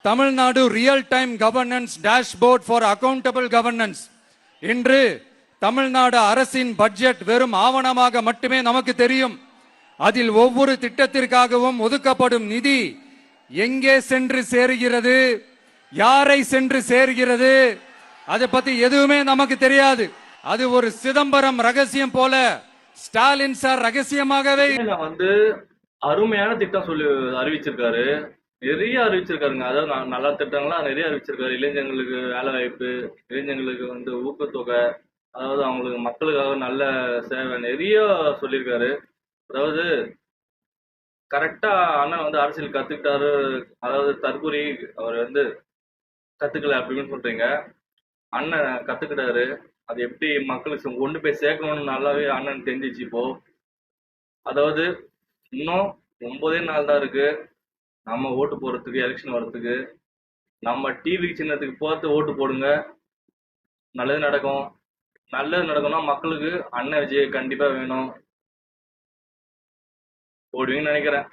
Tamil Nadu real time governance dashboard for accountable governance. இன்று தமிழ்நாடு அரசின் budget வெறும் ஆவணமாக மட்டுமே நமக்கு தெரியும். அதில் ஒவ்வொரு திட்டத்திற்காகவும் ஒதுக்கப்படும் நிதி எங்கே சென்று சேருகிறது, யாரை சென்று சேர்கிறது, அதை பத்தி எதுவுமே நமக்கு தெரியாது. அது ஒரு சிதம்பரம் ரகசியம் போல ஸ்டாலின் சார் ரகசியமாகவே அருமையான திட்டம் சொல்லி அறிவிச்சிருக்காரு. நிறைய அறிவிச்சிருக்காருங்க. அதாவது நல்ல திட்டங்கள்லாம் நிறைய அறிவிச்சிருக்காரு. இளைஞர்களுக்கு வேலை வாய்ப்பு, இளைஞர்களுக்கு ஊக்கத்தொகை, அதாவது அவங்களுக்கு மக்களுக்காக நல்ல சேவை நிறைய சொல்லியிருக்காரு. அதாவது கரெக்டா அண்ணன் அரசியல் கத்துக்கிட்டாரு. அதாவது தற்கூரி அவர் கத்துக்கல அப்படின்னு சொல்றீங்க. அண்ணன் கத்துக்கிட்டாரு. அது எப்படி மக்களுக்கு கொண்டு போய் சேர்க்கணும்னு நல்லாவே அண்ணன் தெரிஞ்சிச்சு. இப்போ அதாவது இன்னும் 9 நாள் தான் இருக்கு நம்ம ஓட்டு போறதுக்கு, எலெக்ஷன் வர்றதுக்கு. நம்ம டிவி சின்னத்துக்கு பார்த்து ஓட்டு போடுங்க. நல்லது நடக்கும். நல்லது நடக்கும்னா மக்களுக்கு அண்ணன் விஜய் கண்டிப்பா வேணும். போடுவீங்கன்னு நினைக்கிறேன்.